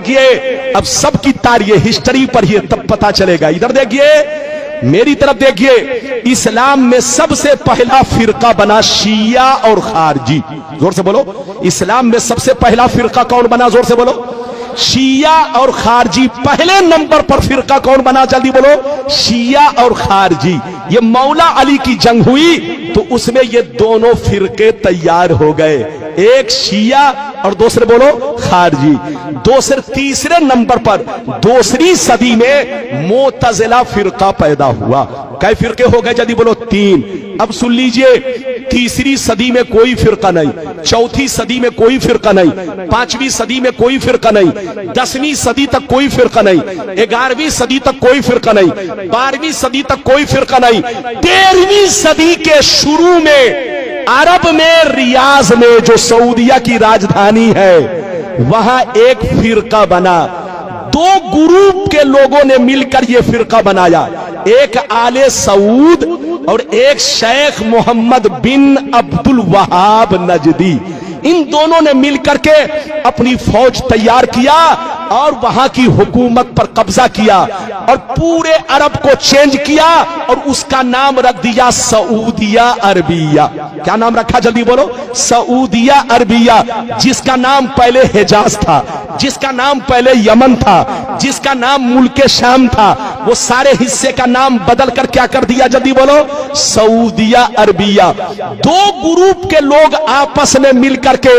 دیکھیے اب سب کی تاریخ ہسٹری پڑھیے تب پتا چلے گا. ادھر دیکھیے میری طرف دیکھیے, اسلام میں سب سے پہلا فرقہ بنا شیعہ اور خارجی. زور سے بولو, اسلام میں سب سے پہلا فرقہ کون بنا؟ زور سے بولو. شیعہ اور خارجی. پہلے نمبر پر فرقہ کون بنا؟ جلدی بولو. شیعہ اور خارجی. یہ مولا علی کی جنگ ہوئی تو اس میں یہ دونوں فرقے تیار ہو گئے, ایک شیعہ اور دوسرے بولو خارجی. تیسرے نمبر پر دوسری صدی میں معتزلہ فرقہ پیدا ہوا. کئی فرقے ہو گئے؟ جلدی بولو. 3. اب سن لیجئے, تیسری صدی میں کوئی فرقہ نہیں, چوتھی صدی میں کوئی فرقہ نہیں, 5ویں صدی میں کوئی فرقہ نہیں, 10ویں صدی تک کوئی فرقہ نہیں, 11ویں صدی تک کوئی فرقہ نہیں, 12ویں صدی تک کوئی فرقہ نہیں. 13ویں صدی کے شروع میں عرب میں ریاض میں جو سعودیہ کی راجدھانی ہے وہاں ایک فرقہ بنا. 2 گروپ کے لوگوں نے مل کر یہ فرقہ بنایا, ایک آل سعود اور ایک شیخ محمد بن عبد الوہاب نجدی. ان دونوں نے مل کر کے اپنی فوج تیار کیا اور وہاں کی حکومت پر قبضہ کیا اور پورے عرب کو چینج کیا اور اس کا نام رکھ دیا سعودیہ عربیہ. کیا نام رکھا؟ جلدی بولو. سعودیہ عربیہ. جس کا نام پہلے حجاز تھا, جس کا نام پہلے یمن تھا, جس کا نام ملک شام تھا, وہ سارے حصے کا نام بدل کر کیا کر دیا؟ جلدی بولو. سعودیہ عربیہ. 2 گروپ کے لوگ آپس میں مل کر کے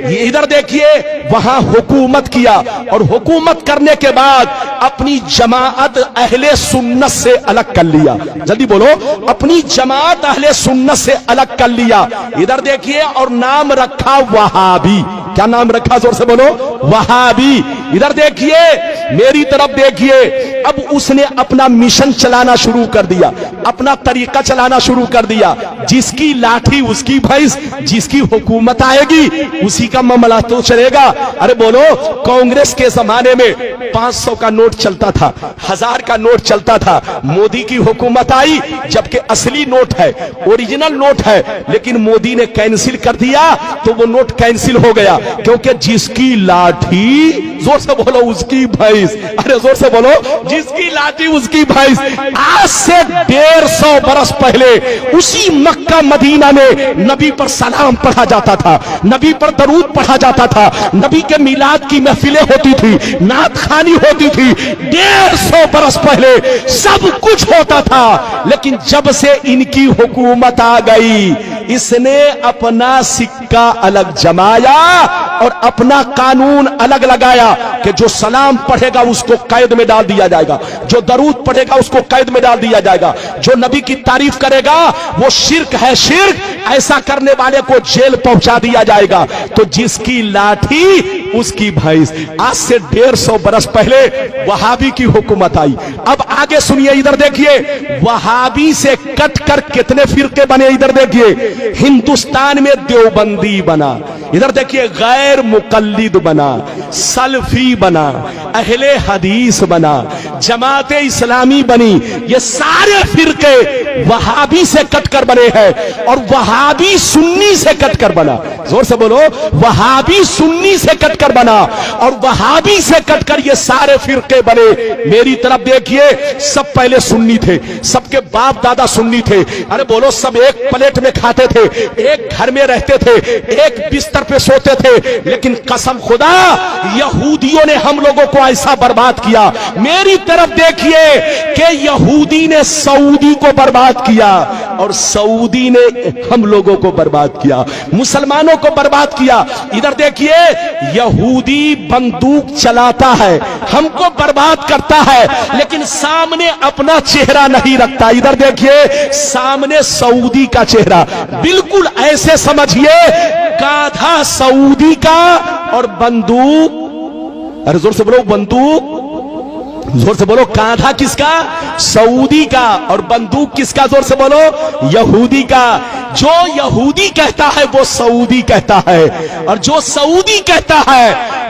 ادھر دیکھیے وہاں حکومت کیا اور حکومت کرنے کے بعد اپنی جماعت اہل سنت سے الگ کر لیا. جلدی بولو. اپنی جماعت اہل سنت سے الگ کر لیا. ادھر دیکھیے اور نام رکھا وہابی. کیا نام رکھا؟ زور سے بولو. وہابی. ادھر دیکھیے میری طرف دیکھیے, اب اس نے اپنا مشن چلانا شروع کر دیا, اپنا طریقہ چلانا شروع کر دیا. جس کی لاٹھی اس کی بھینس, جس کی حکومت آئے گی اسی کا معاملہ تو چلے گا. ارے بولو, کانگریس کے زمانے میں 500 کا نوٹ چلتا تھا, 1000 کا نوٹ چلتا تھا. مودی کی حکومت آئی, جبکہ اصلی نوٹ ہے, اوریجنل نوٹ ہے, لیکن مودی نے کینسل کر دیا تو وہ نوٹ کینسل ہو گیا, کیونکہ جس کی لاٹھی, زور سے بولو, اس کی بھینس. ارے زور سے بولو, جس کی لاٹھی اس کی بھینس. آج سے 150 برس پہلے اسی مکہ مدینہ میں نبی پر سلام پڑھا جاتا تھا, نبی پر درود پڑھا جاتا تھا, نبی کے میلاد کی محفلیں ہوتی تھی, نعت خوانی ہوتی تھی. 150 برس پہلے سب کچھ ہوتا تھا, لیکن جب سے ان کی حکومت آ گئی اس نے اپنا سکہ الگ جمایا اور اپنا قانون الگ لگایا کہ جو سلام پڑھے گا اس کو قید میں ڈال دیا جائے گا, جو درود پڑھے گا اس کو قید میں ڈال دیا جائے گا, جو نبی کی تعریف کرے گا وہ شرک ہے شرک, ایسا کرنے والے کو جیل پہنچا دیا جائے گا. تو جس کی لاٹھی اس کی بھینس. آج سے 150 برس پہلے وہابی کی حکومت آئی. اب آگے سنیے, ادھر دیکھیے وہابی سے کٹ کر کتنے فرقے بنے. ادھر دیکھیے ہندوستان میں دیوبندی بنا, ادھر دیکھیے غیر مقلد بنا, سلفی بنا, اہل حدیث بنا, جماعت اسلامی بنی. یہ سارے فرقے وہابی سے کٹ کر بنے ہیں اور وہابی سنی سے کٹ کر بنا. زور سے بولو, وہابی سنی سے کٹ کر بنا اور وہابی سے کٹ کر یہ سارے فرقے بنے. میری طرف دیکھیے, سب پہلے سنی تھے, سب کے باپ دادا سنی تھے. ارے بولو, سب ایک پلیٹ میں کھاتے تھے, ایک گھر میں رہتے تھے, ایک بستر پہ سوتے تھے. لیکن قسم خدا یہودیوں نے ہم لوگوں کو ایسا برباد کیا. میری طرف دیکھیے کہ یہودی نے سعودی کو برباد کیا اور سعودی نے ہم لوگوں کو برباد کیا, مسلمانوں کو برباد کیا. ادھر دیکھیے یہودی بندوق چلاتا ہے, ہم کو برباد کرتا ہے, لیکن سامنے اپنا چہرہ نہیں رکھتا. ادھر دیکھیے سامنے سعودی کا چہرہ, بالکل ایسے سمجھیے گادھا سعودی کا اور بندوق, ارے زور سے بولو, بندوق, زور سے بولو, کاندھا کس کا؟ سعودی کا, اور بندوق کس کا؟ زور سے بولو, یہودی کا. جو یہودی کہتا ہے وہ سعودی کہتا ہے, اور جو سعودی کہتا ہے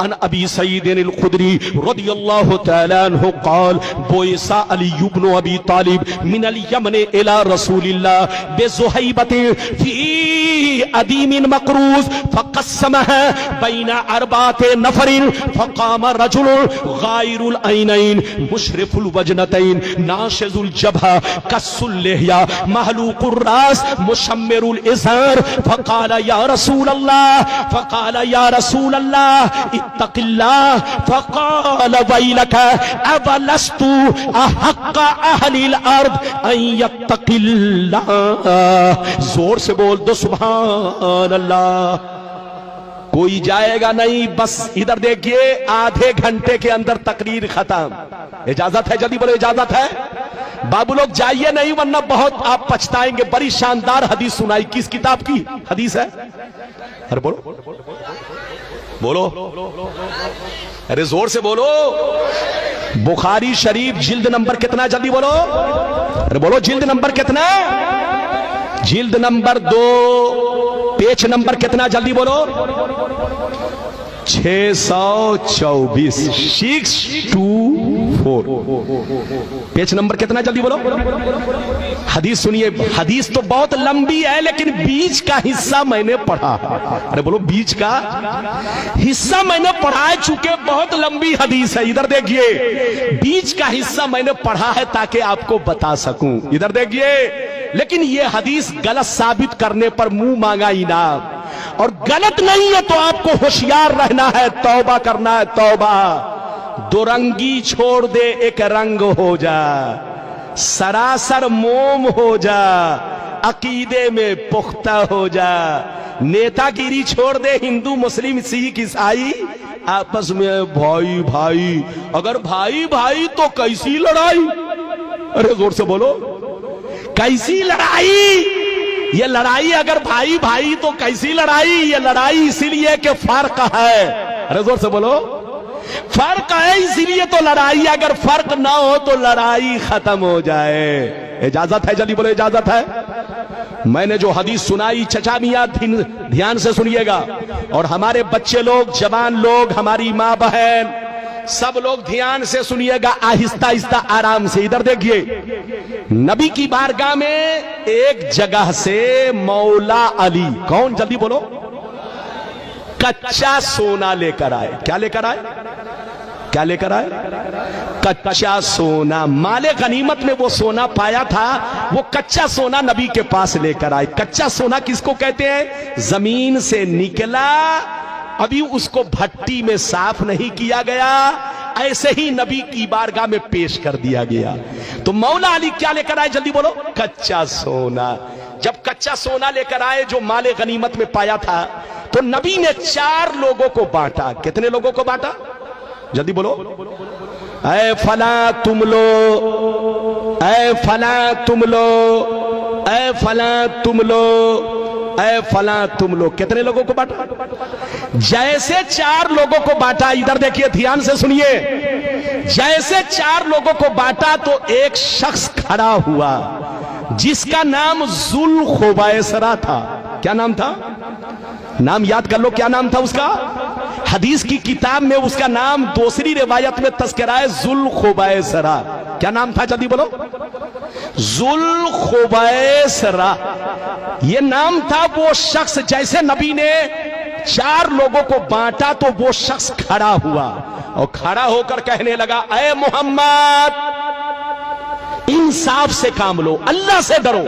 عن ابی سعید الخدری رضی اللہ تعالی عنہ قال بعث علی بن ابی طالب من الیمن الى رسول اللہ بزہیبۃ فی ادیم مقروض فقسمها بین اربعة نفر فقام رجل غائر العینین مشرف الوجنتین ناشز الجبهہ کس اللحیہ محلوق الراس مشمر الازار فقال یا رسول اللہ اتق اللہ فقال ویلک اولست احق اہل الارض ان یتق اللہ. زور سے بول دو سبحان اللہ. کوئی جائے گا نہیں, بس ادھر دیکھیے آدھے گھنٹے کے اندر تقریر ختم. اجازت ہے؟ جلدی بولو اجازت ہے. بابو لوگ جائیے نہیں ورنہ بہت آپ پچھتائیں گے. بڑی شاندار حدیث سنائی. کس کتاب کی حدیث ہے؟ ارے بولو بولو, ارے زور سے بولو. بخاری شریف جلد نمبر کتنا؟ جلدی بولو. ارے بولو جلد نمبر کتنا؟ جلد نمبر 2 پیج نمبر کتنا؟ جلدی بولو. 624 624 پیج نمبر کتنا؟ جلدی بولو. حدیث سنیے. حدیث تو بہت لمبی ہے لیکن بیچ کا حصہ میں نے پڑھا. ارے بولو بیچ کا حصہ میں نے پڑھا ہے چونکہ بہت لمبی حدیث ہے. ادھر دیکھیے بیچ کا حصہ میں نے پڑھا ہے تاکہ آپ کو بتا سکوں. ادھر دیکھیے. لیکن یہ حدیث غلط ثابت کرنے پر منہ مانگا انعام, اور غلط نہیں ہے تو آپ کو ہوشیار رہنا ہے, توبہ کرنا ہے. توبہ. دو رنگی چھوڑ دے ایک رنگ ہو جا, سراسر موم ہو جا, عقیدے میں پختہ ہو جا. نیتا گیری چھوڑ دے, ہندو مسلم سکھ عیسائی آپس میں بھائی بھائی. اگر بھائی بھائی تو کیسی لڑائی؟ ارے زور سے بولو. کیسی لڑائی؟ یہ لڑائی اگر بھائی بھائی تو کیسی لڑائی؟ یہ لڑائی اسی لیے کہ فرق ہے. ارے زور سے بولو. فرق ہے اسی لیے تو لڑائی. اگر فرق نہ ہو تو لڑائی ختم ہو جائے. اجازت ہے؟ جلدی بولو اجازت ہے. میں نے جو حدیث سنائی چچا میاں دھیان سے سنیے گا, اور ہمارے بچے لوگ, جوان لوگ, ہماری ماں بہن, سب لوگ دھیان سے سنیے گا, آہستہ آہستہ آرام سے. ادھر دیکھیے. نبی کی بارگاہ میں ایک جگہ سے مولا علی, کون؟ جلدی بولو. کچا سونا لے کر آئے. کیا لے کر آئے؟ کیا لے کر آئے؟ کچا سونا. مال غنیمت میں وہ سونا پایا تھا, وہ کچا سونا نبی کے پاس لے کر آئے. کچا سونا کس کو کہتے ہیں؟ زمین سے نکلا, ابھی اس کو بھٹی میں صاف نہیں کیا گیا, ایسے ہی نبی کی بارگاہ میں پیش کر دیا گیا. تو مولا علی کیا لے کر آئے؟ جلدی بولو. کچا سونا. جب کچا سونا لے کر آئے جو مال غنیمت میں پایا تھا, تو نبی نے 4 لوگوں کو بانٹا. کتنے لوگوں کو بانٹا؟ جلدی بولو. اے فلاں تم لو, اے فلاں تم لو, اے فلاں تم لو, اے فلاں تم لو. کتنے لوگوں کو بانٹا؟ جیسے 4 لوگوں کو بانٹا, ادھر دیکھیے دھیان سے سنیے, جیسے 4 لوگوں کو بانٹا تو ایک شخص کھڑا ہوا جس کا نام ذوالخویسرہ تھا. کیا نام تھا؟ نام یاد کر لو. کیا نام تھا اس کا؟ حدیث کی کتاب میں اس کا نام دوسری روایت میں تذکرہ ہے ذوالخویسرہ. کیا نام تھا؟ جلدی بولو. ذوالخویسرہ یہ نام تھا. وہ شخص جیسے نبی نے 4 لوگوں کو بانٹا تو وہ شخص کھڑا ہوا اور کھڑا ہو کر کہنے لگا, اے محمد انصاف سے کام لو, اللہ سے ڈرو.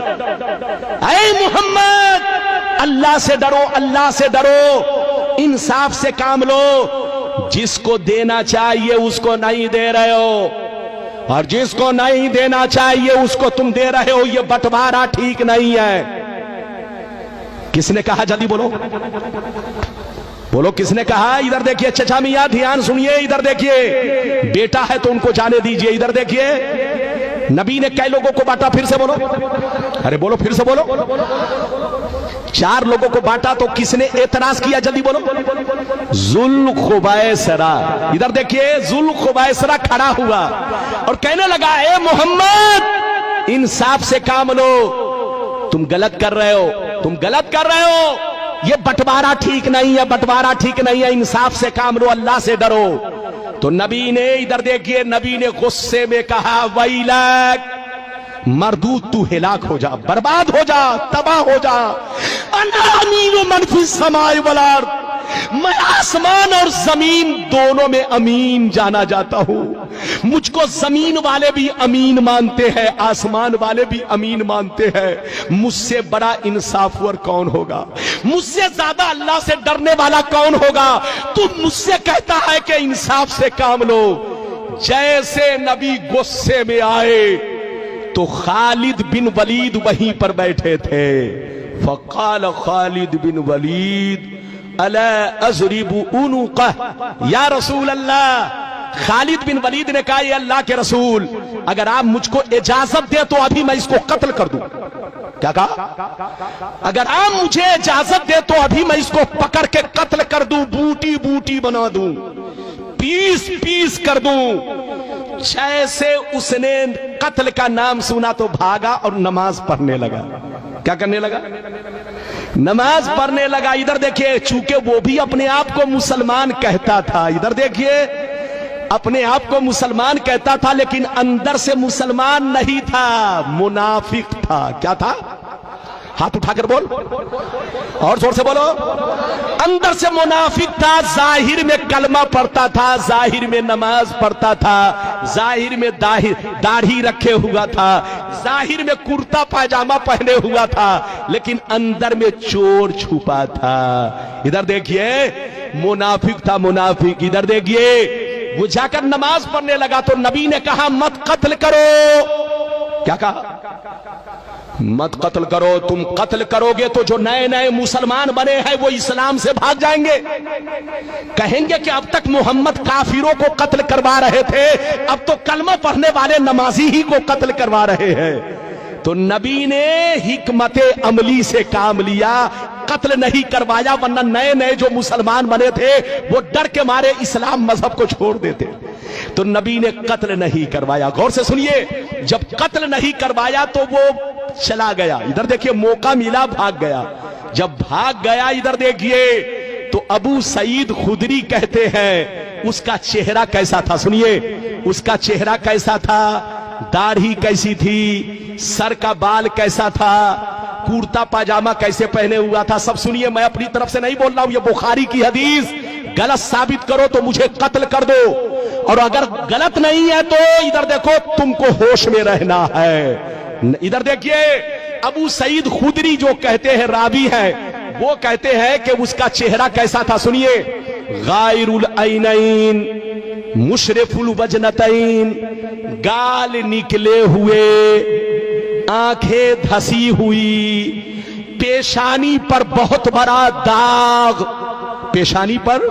اے محمد اللہ سے ڈرو, اللہ سے ڈرو, انصاف سے کام لو. جس کو دینا چاہیے اس کو نہیں دے رہے ہو, اور جس کو نہیں دینا چاہیے اس کو تم دے رہے ہو. یہ بٹوارا ٹھیک نہیں ہے. کس نے کہا؟ جلدی بولو بولو. کس نے کہا؟ ادھر دیکھیے چچا میاں دھیان سنیے. ادھر دیکھیے. بیٹا ہے تو ان کو جانے دیجئے. ادھر دیکھیے نبی نے کئی لوگوں کو بانٹا؟ پھر سے بولو. ارے بولو پھر سے بولو. 4 لوگوں کو بانٹا تو کس نے اعتراض کیا؟ جلدی بولو. ذوالخویسرہ. ادھر دیکھیے ذوالخویسرہ کھڑا ہوا اور کہنے لگا, اے محمد انصاف سے کام لو. تم غلط کر رہے ہو, تم غلط کر رہے ہو. یہ بٹوارا ٹھیک نہیں ہے، بٹوارا ٹھیک نہیں ہے، انصاف سے کام لو، اللہ سے ڈرو۔ تو نبی نے ادھر دیکھیے، نبی نے غصے میں کہا ویلک، مردود تو ہلاک ہو جا، برباد ہو جا، تباہ ہو جا۔ انا امین من فی السماء والارض، میں آسمان اور زمین دونوں میں امین جانا جاتا ہوں۔ مجھ کو زمین والے بھی امین مانتے ہیں، آسمان والے بھی امین مانتے ہیں۔ مجھ سے بڑا انصافور کون ہوگا؟ مجھ سے زیادہ اللہ سے ڈرنے والا کون ہوگا؟ تو مجھ سے کہتا ہے کہ انصاف سے کام لو۔ جیسے نبی غصے میں آئے تو خالد بن ولید وہیں پر بیٹھے تھے۔ فقال خالد بن ولید الا اضرب عنقہ یا رسول اللہ۔ خالد بن ولید نے کہا یہ اللہ کے رسول، اگر آپ مجھ کو اجازت دے تو ابھی میں اس کو قتل کر دوں۔ کیا کہا؟ اگر آپ مجھے اجازت دے تو ابھی میں اس کو پکڑ کے قتل کر دوں، بوٹی بوٹی بنا دوں، پیس پیس کر دوں۔ جیسے اس نے قتل کا نام سنا تو بھاگا اور نماز پڑھنے لگا۔ کیا کرنے لگا؟ نماز پڑھنے لگا۔ ادھر دیکھیے، چونکہ وہ بھی اپنے آپ کو مسلمان کہتا تھا، ادھر دیکھیے، اپنے آپ کو مسلمان کہتا تھا لیکن اندر سے مسلمان نہیں تھا، منافق تھا۔ کیا تھا؟ ہاتھ اٹھا کر بول، اور زور سے بولو۔ اندر سے منافق تھا، ظاہر میں کلمہ پڑھتا تھا، ظاہر میں نماز پڑھتا تھا، ظاہر میں داڑھی رکھے ہوا تھا، ظاہر میں کرتا پاجامہ پہنے ہوا تھا، لیکن اندر میں چور چھپا تھا۔ ادھر دیکھیے، منافق تھا، منافق۔ ادھر دیکھیے، وہ جا کر نماز پڑھنے لگا تو نبی نے کہا مت قتل کرو۔ کیا کہا؟ مت قتل کرو۔ تم قتل کرو گے تو جو نئے نئے مسلمان بنے ہیں وہ اسلام سے بھاگ جائیں گے، کہیں گے کہ اب تک محمد کافروں کو قتل کروا رہے تھے، اب تو کلمہ پڑھنے والے نمازی ہی کو قتل کروا رہے ہیں۔ تو نبی نے حکمت عملی سے کام لیا، قتل نہیں کروایا، ورنہ نئے نئے جو مسلمان بنے تھے وہ ڈر کے مارے اسلام مذہب کو چھوڑ دیتے۔ تو نبی نے قتل نہیں کروایا۔ غور سے سنیے، جب قتل نہیں کروایا تو وہ چلا گیا۔ ادھر دیکھیے، موقع ملا، بھاگ گیا۔ جب بھاگ گیا، ادھر دیکھیے، تو ابو سعید خدری کہتے ہیں اس کا چہرہ کیسا تھا؟ سنیے، اس کا چہرہ کیسا تھا، داڑھی کیسی تھی، سر کا بال کیسا تھا، کرتا پاجامہ کیسے پہنے ہوا تھا، سب سنیے۔ میں اپنی طرف سے نہیں بول رہا ہوں، یہ بخاری کی حدیث، غلط ثابت کرو تو مجھے قتل کر دو، اور اگر غلط نہیں ہے تو ادھر دیکھو تم کو ہوش میں رہنا ہے۔ ادھر دیکھیے، ابو سعید خدری جو کہتے ہیں راوی ہیں، وہ کہتے ہیں کہ اس کا چہرہ کیسا تھا؟ سنیے، غائر العینین، مشرف الوجنتین، گال نکلے ہوئے، آنکھیں دھسی ہوئی، پیشانی پر بہت بڑا داغ، پیشانی پر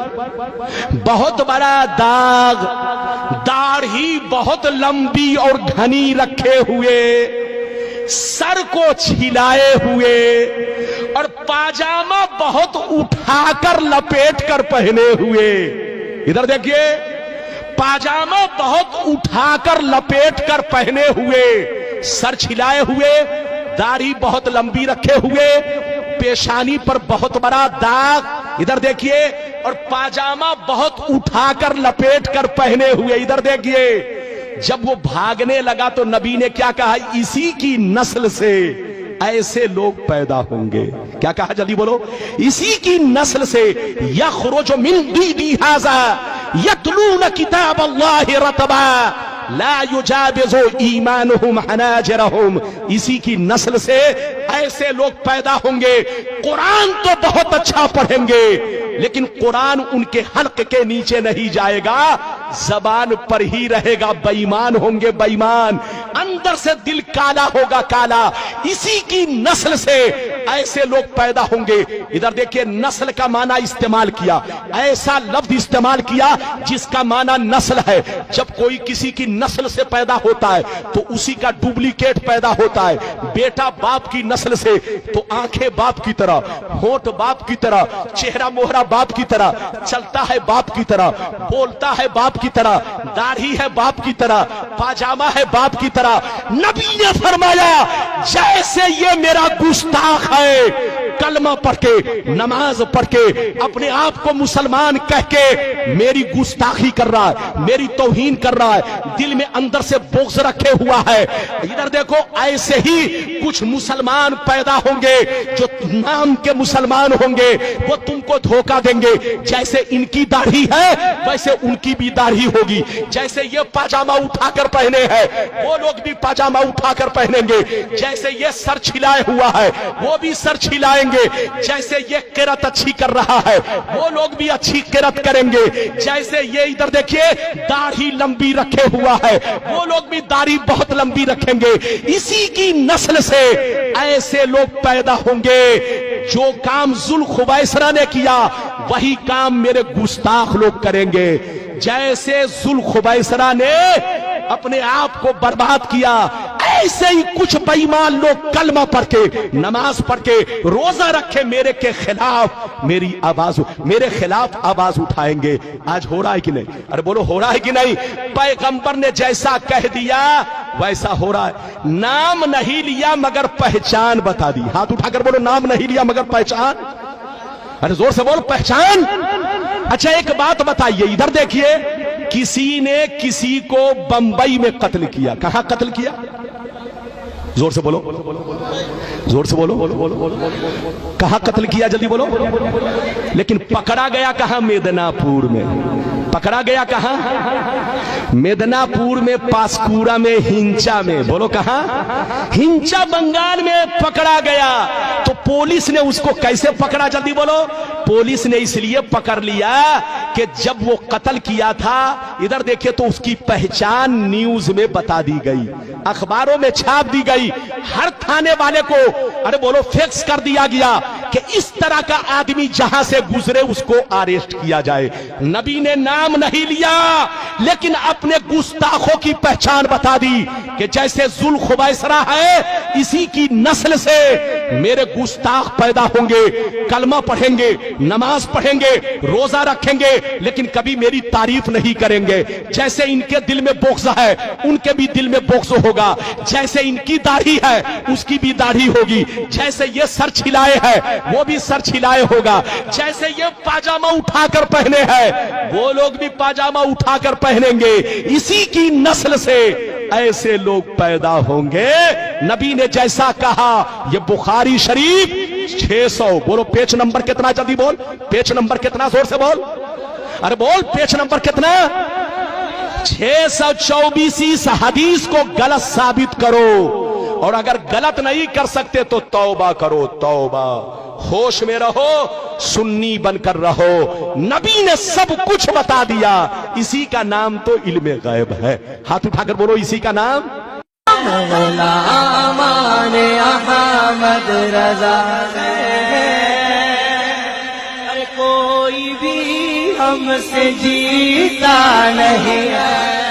بہت بڑا داغ، داڑھی بہت لمبی اور گھنی رکھے ہوئے، سر کو چھلائے ہوئے، اور پاجامہ بہت اٹھا کر لپیٹ کر پہنے ہوئے۔ ادھر دیکھیے، پاجامہ بہت اٹھا کر لپیٹ کر پہنے ہوئے، سر چھلائے ہوئے، داڑھی بہت لمبی رکھے ہوئے، پیشانی پر بہت بڑا داغ، ادھر دیکھیے، اور پاجامہ بہت اٹھا کر لپیٹ کر پہنے ہوئے۔ ادھر دیکھیے، جب وہ بھاگنے لگا تو نبی نے کیا کہا؟ اسی کی نسل سے ایسے لوگ پیدا ہوں گے۔ کیا کہا؟ جلدی بولو۔ اسی کی نسل سے یخرج من دیدی ھذا یتلون کتاب اللہ رتبا لا یجاوز ایمانہم حناجرہم، اسی کی نسل سے ایسے لوگ پیدا ہوں گے، قرآن تو بہت اچھا پڑھیں گے لیکن قرآن ان کے حلق کے نیچے نہیں جائے گا، زبان پر ہی رہے گا، بے ایمان ہوں گے، بے ایمان، اندر سے دل کالا ہوگا، کالا۔ اسی کی نسل سے ایسے لوگ پیدا ہوں گے۔ ادھر دیکھیے، نسل کا معنی استعمال کیا، ایسا لفظ استعمال کیا جس کا معنی نسل ہے۔ جب کوئی کسی کی نسل سے پیدا ہوتا ہے تو اسی کا ڈپلیکیٹ پیدا ہوتا ہے۔ بیٹا باپ کی نسل سے تو آنکھیں باپ کی طرح، ہونٹ باپ کی طرح، چہرہ مہرہ باپ کی طرح، چلتا ہے باپ کی طرح، بولتا ہے باپ کی طرح، داڑھی ہے باپ کی طرح، پاجامہ ہے باپ کی طرح۔ نبی نے فرمایا جیسے یہ میرا گستاخ ہے، کلمہ پڑھ کے نماز پڑھ کے اپنے آپ کو مسلمان کہہ کے میری گستاخی کر رہا ہے, میری توہین کر رہا ہے, دل میں اندر سے بغض رکھے ہوا ہے. ادھر دیکھو ایسے ہی کچھ مسلمان پیدا ہوں گے جو نام کے مسلمان ہوں گے, وہ تم کو دھوکہ دیں گے. جیسے ان کی داڑھی ہے ویسے ان کی بھی داڑھی ہوگی, جیسے یہ پاجامہ اٹھا کر پہنے ہیں وہ لوگ بھی پاجامہ اٹھا کر پہنیں گے, جیسے یہ سر چھلائے ہوا ہے وہ بھی سر چھلائیں گے, جیسے یہ قرت اچھی کر رہا ہے وہ لوگ بھی اچھی قرت کریں گے, جیسے یہ ادھر دیکھیے داڑھی لمبی رکھے ہوا ہے وہ لوگ بھی داڑھی بہت لمبی رکھیں گے. اسی کی نسل سے ایسے لوگ پیدا ہوں گے جو کام ذوالخویسرہ نے کیا وہی کام میرے گستاخ لوگ کریں گے. جیسے ذوالخویسرہ نے اپنے آپ کو برباد کیا ایسے ہی کچھ بے ایمان لوگ کلمہ پڑھ کے نماز پڑھ کے روزہ رکھے میرے کے خلاف میرے خلاف آواز اٹھائیں گے. آج ہو رہا ہے کہ نہیں؟ ارے بولو ہو رہا ہے کہ نہیں؟ پیغمبر نے جیسا کہہ دیا ویسا ہو رہا ہے. نام نہیں لیا مگر پہچان بتا دی. ہاتھ اٹھا کر بولو نام نہیں لیا مگر پہچان. ارے زور سے بولو پہچان. اچھا ایک بات بتائیے, ادھر دیکھیے, کسی نے کسی کو بمبئی میں قتل کیا. کہاں قتل کیا؟ زور سے بولو, زور سے بولو. کہاں قتل کیا؟ جلدی بولو. لیکن پکڑا گیا کہاں؟ میدناپور میں. پکڑا گیا کہاں؟ میدناپور میں, پاسکورا میں, ہنچا میں. بولو کہاں؟ ہنچا بنگال میں پکڑا گیا. تو پولیس نے اس کو کیسے پکڑا؟ جلدی بولو. پولیس نے اس لیے پکڑ لیا کہ جب وہ قتل کیا تھا ادھر دیکھیں تو اس کی پہچان نیوز میں بتا دی گئی, اخباروں میں چھاپ دی گئی, ہر تھانے والے کو ارے بولو فیکس کر دیا گیا کہ اس طرح کا آدمی جہاں سے گزرے اس کو اریسٹ کیا جائے. نبی نے نام نہیں لیا لیکن اپنے گستاخوں کی پہچان بتا دی کہ جیسے ذوالخویسرہ ہے اسی کی نسل سے میرے گستاخ پیدا ہوں گے, کلمہ پڑھیں گے, نماز پڑھیں گے, روزہ رکھیں گے, لیکن کبھی میری تعریف نہیں کریں گے. جیسے ان کے دل میں بغض ہے ان کے بھی دل میں بغض ہوگا, جیسے ان کی داڑھی ہے اس کی بھی داڑھی ہوگی, جیسے یہ سر چھلائے ہے وہ بھی سر چھلائے ہوگا, جیسے یہ پاجامہ اٹھا کر پہنے ہیں وہ لوگ بھی پاجامہ اٹھا کر پہنیں گے. اسی کی نسل سے ایسے لوگ پیدا ہوں گے. نبی نے جیسا کہا, یہ بخاری شریف 600. بولو پیج نمبر کتنا؟ جلدی بول پیج نمبر کتنا؟ زور سے بول. ارے بول پیج نمبر کتنا؟ 624. اس حدیث کو غلط ثابت کرو, اور اگر غلط نہیں کر سکتے تو توبہ کرو, توبہ. ہوش میں رہو, سنی بن کر رہو. نبی نے سب کچھ بتا دیا, اسی کا نام تو علم غیب ہے. ہاتھ اٹھا کر بولو اسی کا نام. غلامان احمد رضا ہے, کوئی بھی ہم سے جیتا نہیں ہے.